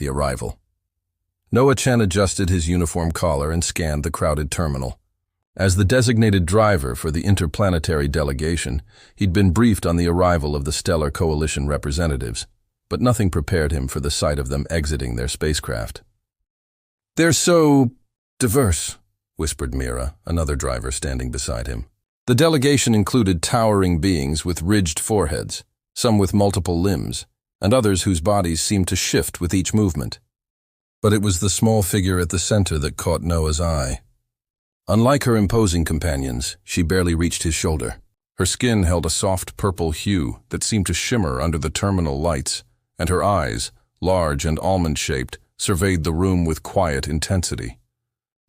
the arrival. Noah Chen adjusted his uniform collar and scanned the crowded terminal. As the designated driver for the interplanetary delegation, he'd been briefed on the arrival of the Stellar Coalition representatives, but nothing prepared him for the sight of them exiting their spacecraft. "They're so diverse," whispered Mira, another driver standing beside him. The delegation included towering beings with ridged foreheads, some with multiple limbs, and others whose bodies seemed to shift with each movement. But it was the small figure at the center that caught Noah's eye. Unlike her imposing companions, she barely reached his shoulder. Her skin held a soft purple hue that seemed to shimmer under the terminal lights, and her eyes, large and almond-shaped, surveyed the room with quiet intensity.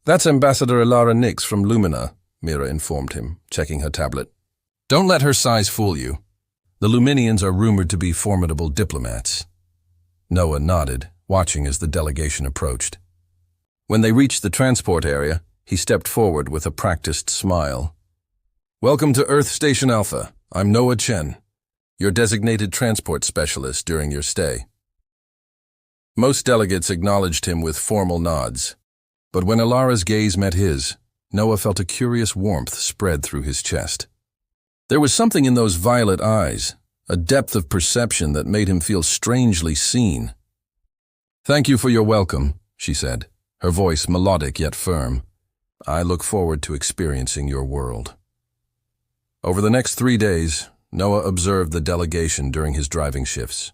"That's Ambassador Ilara Nix from Lumina," Mira informed him, checking her tablet. "Don't let her size fool you. The Luminians are rumored to be formidable diplomats." Noah nodded, watching as the delegation approached. When they reached the transport area, he stepped forward with a practiced smile. "Welcome to Earth Station Alpha. I'm Noah Chen, your designated transport specialist during your stay." Most delegates acknowledged him with formal nods, but when Ilara's gaze met his, Noah felt a curious warmth spread through his chest. There was something in those violet eyes, a depth of perception that made him feel strangely seen. "Thank you for your welcome," she said, her voice melodic yet firm. "I look forward to experiencing your world." Over the next 3 days, Noah observed the delegation during his driving shifts.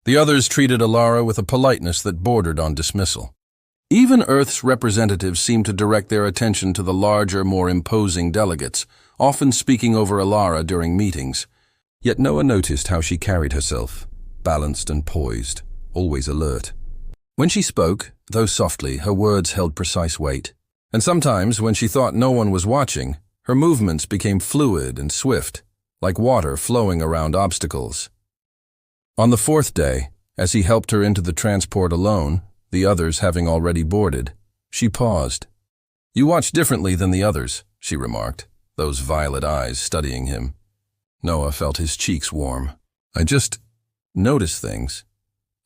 The others treated Ilara with a politeness that bordered on dismissal. Even Earth's representatives seemed to direct their attention to the larger, more imposing delegates, often speaking over Ilara during meetings. Yet Noah noticed how she carried herself, balanced and poised, always alert. When she spoke, though softly, her words held precise weight. And sometimes, when she thought no one was watching, her movements became fluid and swift, like water flowing around obstacles. On the 4th day, as he helped her into the transport alone, the others having already boarded, she paused. "You watch differently than the others," she remarked, those violet eyes studying him. Noah felt his cheeks warm. "I just notice things."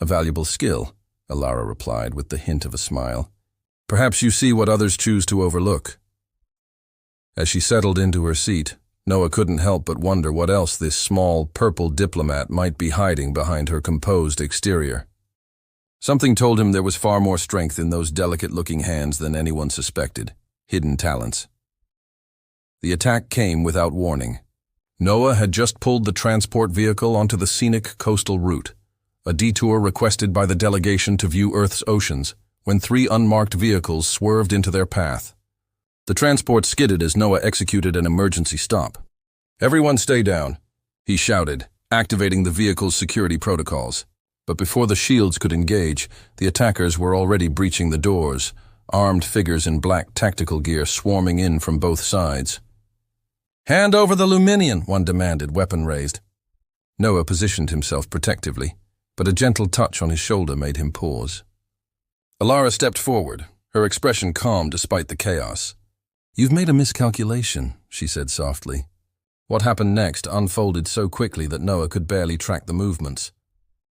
"A valuable skill," Ilara replied with the hint of a smile. "Perhaps you see what others choose to overlook." As she settled into her seat, Noah couldn't help but wonder what else this small, purple diplomat might be hiding behind her composed exterior. Something told him there was far more strength in those delicate-looking hands than anyone suspected, hidden talents. The attack came without warning. Noah had just pulled the transport vehicle onto the scenic coastal route, a detour requested by the delegation to view Earth's oceans, when 3 unmarked vehicles swerved into their path. The transport skidded as Noah executed an emergency stop. "Everyone stay down," he shouted, activating the vehicle's security protocols. But before the shields could engage, the attackers were already breaching the doors, armed figures in black tactical gear swarming in from both sides. "Hand over the Luminian," one demanded, weapon raised. Noah positioned himself protectively, but a gentle touch on his shoulder made him pause. Ilara stepped forward, her expression calm despite the chaos. "You've made a miscalculation," she said softly. What happened next unfolded so quickly that Noah could barely track the movements.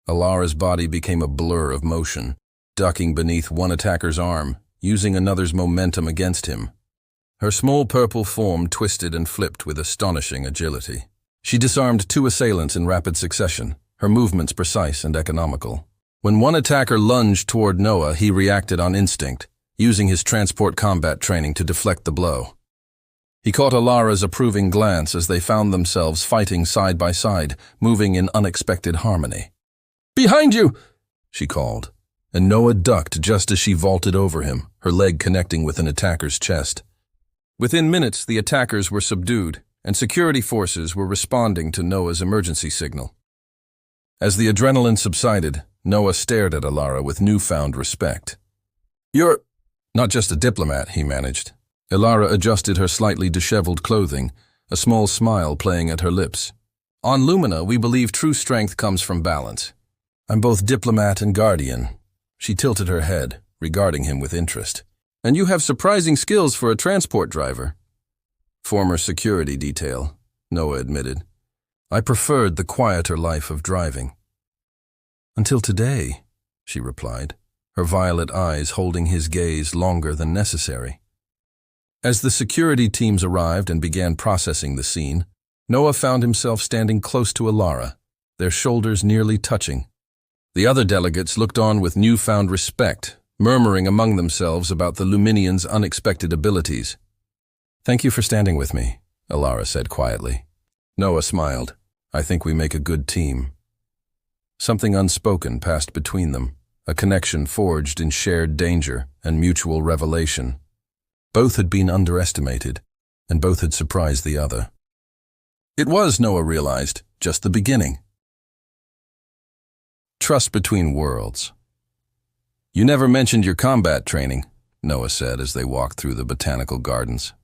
Ilara's body became a blur of motion, ducking beneath one attacker's arm, using another's momentum against him. Her small purple form twisted and flipped with astonishing agility. She disarmed 2 assailants in rapid succession, her movements precise and economical. When one attacker lunged toward Noah, he reacted on instinct, using his transport combat training to deflect the blow. He caught Ilara's approving glance as they found themselves fighting side by side, moving in unexpected harmony. "Behind you!" she called, and Noah ducked just as she vaulted over him, her leg connecting with an attacker's chest. Within minutes, the attackers were subdued, and security forces were responding to Noah's emergency signal. As the adrenaline subsided, Noah stared at Ilara with newfound respect. "You're not just a diplomat," he managed. Ilara adjusted her slightly disheveled clothing, a small smile playing at her lips. "On Lumina, we believe true strength comes from balance. I'm both diplomat and guardian." She tilted her head, regarding him with interest. "And you have surprising skills for a transport driver." "Former security detail," Noah admitted. "I preferred the quieter life of driving." "Until today," she replied. her violet eyes holding his gaze longer than necessary. As the security teams arrived and began processing the scene, Noah found himself standing close to Alara, their shoulders nearly touching. The other delegates looked on with newfound respect, murmuring among themselves about the Luminian's unexpected abilities. "Thank you for standing with me," Alara said quietly. Noah smiled. "I think we make a good team." Something unspoken passed between them, a connection forged in shared danger and mutual revelation. Both had been underestimated, and both had surprised the other. It was, Noah realized, just the beginning. Trust between worlds. "You never mentioned your combat training," Noah said as they walked through the botanical gardens.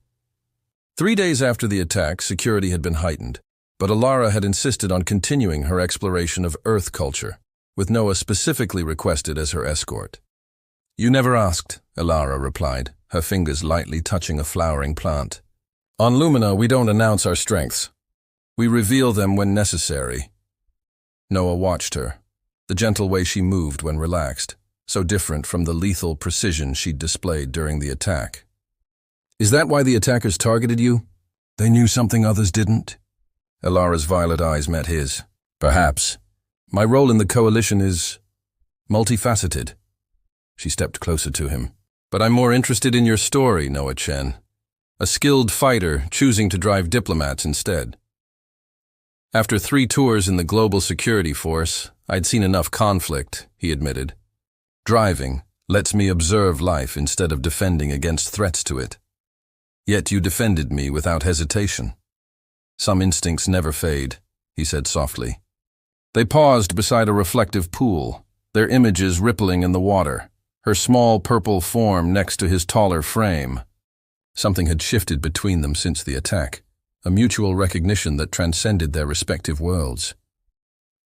3 days after the attack, security had been heightened, but Alara had insisted on continuing her exploration of Earth culture, with Noah specifically requested as her escort. "You never asked," Alara replied, her fingers lightly touching a flowering plant. "On Lumina, we don't announce our strengths. We reveal them when necessary." Noah watched her, the gentle way she moved when relaxed, so different from the lethal precision she'd displayed during the attack. "Is that why the attackers targeted you? They knew something others didn't?" Alara's violet eyes met his. "Perhaps. My role in the coalition is multifaceted." She stepped closer to him. "But I'm more interested in your story, Noah Chen. A skilled fighter choosing to drive diplomats instead." "After 3 tours in the global security force, I'd seen enough conflict," he admitted. "Driving lets me observe life instead of defending against threats to it. Yet you defended me without hesitation." "Some instincts never fade," he said softly. They paused beside a reflective pool, their images rippling in the water, her small purple form next to his taller frame. Something had shifted between them since the attack, a mutual recognition that transcended their respective worlds.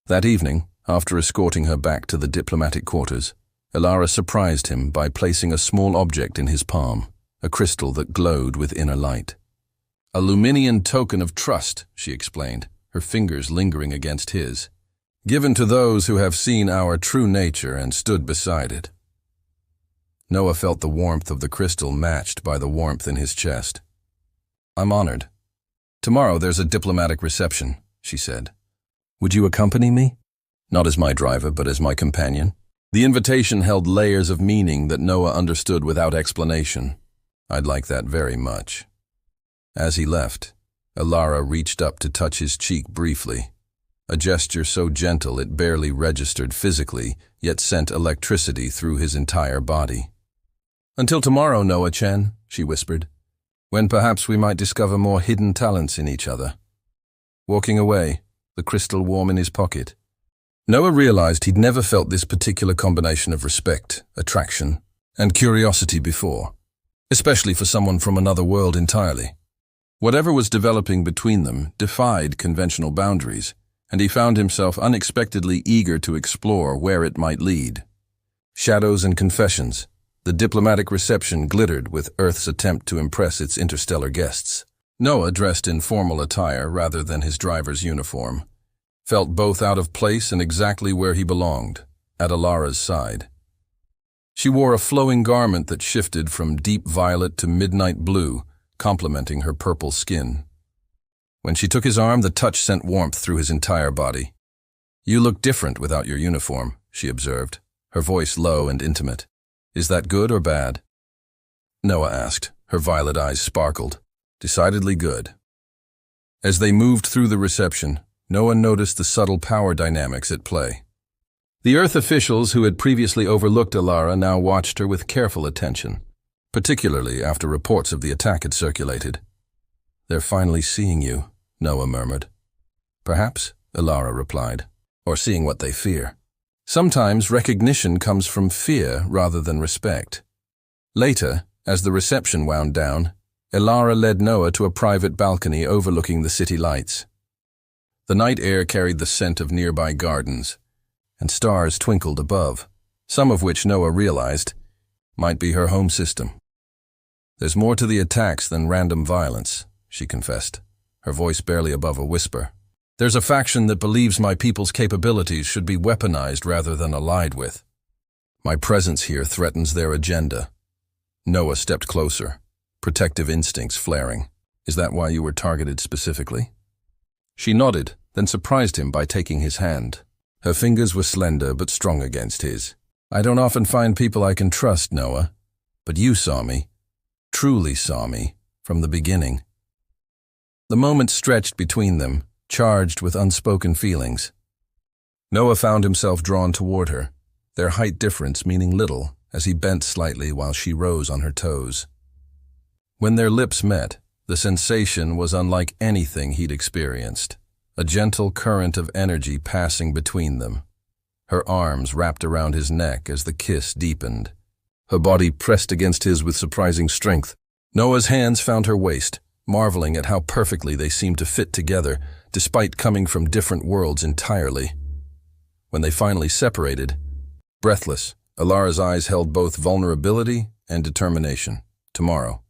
That evening, after escorting her back to the diplomatic quarters, Alara surprised him by placing a small object in his palm, a crystal that glowed with inner light. "A Luminian token of trust," she explained, her fingers lingering against his, "given to those who have seen our true nature and stood beside it." Noah felt the warmth of the crystal matched by the warmth in his chest. "I'm honored. Tomorrow there's a diplomatic reception," she said. "Would you accompany me? Not as my driver, but as my companion." The invitation held layers of meaning that Noah understood without explanation. "I'd like that very much." As he left, Alara reached up to touch his cheek briefly, a gesture so gentle it barely registered physically, yet sent electricity through his entire body. "Until tomorrow, Noah Chen," she whispered, "when perhaps we might discover more hidden talents in each other." Walking away, the crystal warm in his pocket, Noah realized he'd never felt this particular combination of respect, attraction, and curiosity before, especially for someone from another world entirely. Whatever was developing between them defied conventional boundaries, and he found himself unexpectedly eager to explore where it might lead. Shadows and confessions, the diplomatic reception glittered with Earth's attempt to impress its interstellar guests. Noah, dressed in formal attire rather than his driver's uniform, felt both out of place and exactly where he belonged, at Alara's side. She wore a flowing garment that shifted from deep violet to midnight blue, complementing her purple skin. When she took his arm, the touch sent warmth through his entire body. "You look different without your uniform," she observed, her voice low and intimate. "Is that good or bad?" Noah asked. Her violet eyes sparkled. "Decidedly good." As they moved through the reception, Noah noticed the subtle power dynamics at play. The Earth officials who had previously overlooked Alara now watched her with careful attention, particularly after reports of the attack had circulated. "They're finally seeing you," Noah murmured. "Perhaps," Alara replied, "or seeing what they fear. Sometimes recognition comes from fear rather than respect." Later, as the reception wound down, Alara led Noah to a private balcony overlooking the city lights. The night air carried the scent of nearby gardens, and stars twinkled above, some of which Noah realized might be her home system. "There's more to the attacks than random violence," she confessed, her voice barely above a whisper. "There's a faction that believes my people's capabilities should be weaponized rather than allied with. My presence here threatens their agenda. Noah stepped closer, protective instincts flaring. Is that why you were targeted specifically? She nodded, then surprised him by taking his hand. Her fingers were slender but strong against his. I don't often find people I can trust, Noah. But you saw me, truly saw me, from the beginning. The moment stretched between them, charged with unspoken feelings. Noah found himself drawn toward her, their height difference meaning little as he bent slightly while she rose on her toes. When their lips met, the sensation was unlike anything he'd experienced, a gentle current of energy passing between them. Her arms wrapped around his neck as the kiss deepened. Her body pressed against his with surprising strength. Noah's hands found her waist, marveling at how perfectly they seemed to fit together, despite coming from different worlds entirely. When they finally separated, breathless, Alara's eyes held both vulnerability and determination. Tomorrow.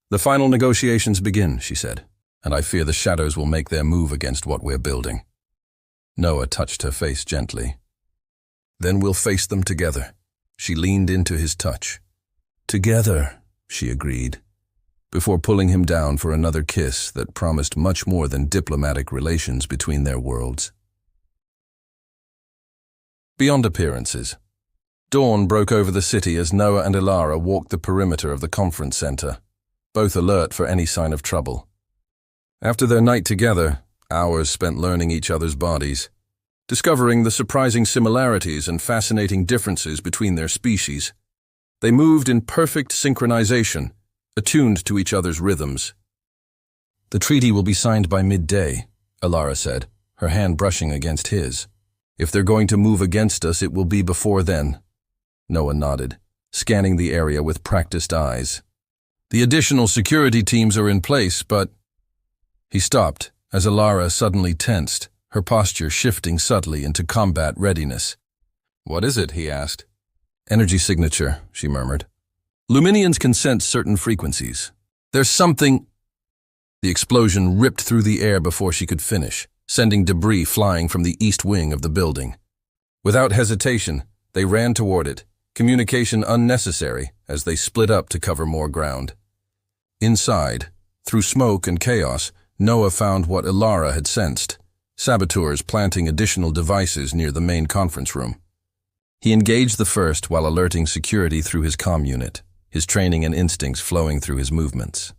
The final negotiations begin, she said, and I fear the shadows will make their move against what we're building. Noah touched her face gently. Then we'll face them together. She leaned into his touch. Together, she agreed, before pulling him down for another kiss that promised much more than diplomatic relations between their worlds. Beyond appearances. Dawn broke over the city as Noah and Alara walked the perimeter of the conference center, both alert for any sign of trouble. After their night together, hours spent learning each other's bodies, discovering the surprising similarities and fascinating differences between their species, they moved in perfect synchronization, attuned to each other's rhythms. The treaty will be signed by midday, Alara said, her hand brushing against his. If they're going to move against us, it will be before then. Noah nodded, scanning the area with practiced eyes. The additional security teams are in place, but... He stopped as Alara suddenly tensed, her posture shifting subtly into combat readiness. What is it? He asked. Energy signature, she murmured. Luminians can sense certain frequencies. There's something... The explosion ripped through the air before she could finish, sending debris flying from the east wing of the building. Without hesitation, they ran toward it, communication unnecessary as they split up to cover more ground. Inside, through smoke and chaos, Noah found what Alara had sensed, saboteurs planting additional devices near the main conference room. He engaged the first while alerting security through his comm unit, his training and instincts flowing through his movements.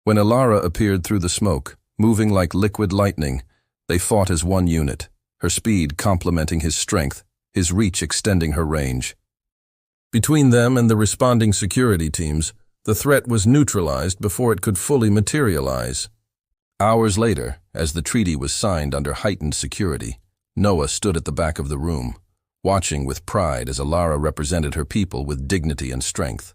When Alara appeared through the smoke, moving like liquid lightning, they fought as one unit, her speed complementing his strength, his reach extending her range. Between them and the responding security teams, the threat was neutralized before it could fully materialize. Hours later, as the treaty was signed under heightened security, Noah stood at the back of the room, watching with pride as Alara represented her people with dignity and strength.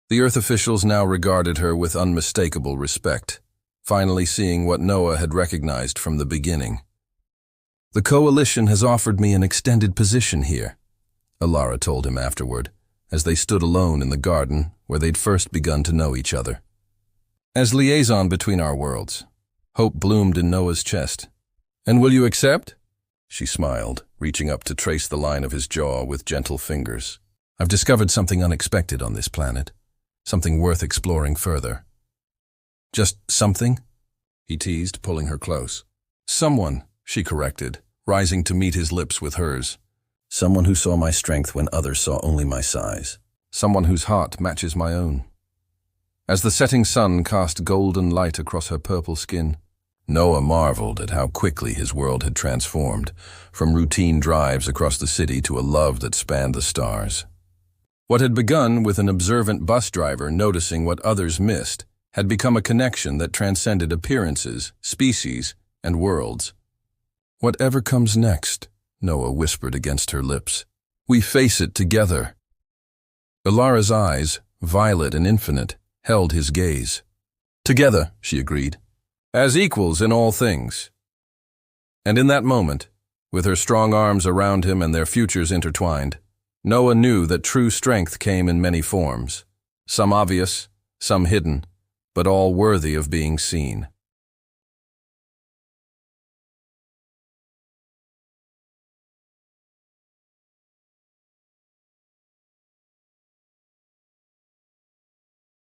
The Earth officials now regarded her with unmistakable respect, finally seeing what Noah had recognized from the beginning. The coalition has offered me an extended position here, Alara told him afterward, as they stood alone in the garden where they'd first begun to know each other. As liaison between our worlds, hope bloomed in Noah's chest. And will you accept? She smiled, reaching up to trace the line of his jaw with gentle fingers. I've discovered something unexpected on this planet, something worth exploring further. Just something? He teased, pulling her close. Someone, she corrected, rising to meet his lips with hers. Someone who saw my strength when others saw only my size. Someone whose heart matches my own. As the setting sun cast golden light across her purple skin, Noah marveled at how quickly his world had transformed, from routine drives across the city to a love that spanned the stars. What had begun with an observant bus driver noticing what others missed had become a connection that transcended appearances, species, and worlds. Whatever comes next, Noah whispered against her lips. We face it together. Alara's eyes, violet and infinite, held his gaze. Together, she agreed, as equals in all things. And in that moment, with her strong arms around him and their futures intertwined, Noah knew that true strength came in many forms, some obvious, some hidden, but all worthy of being seen.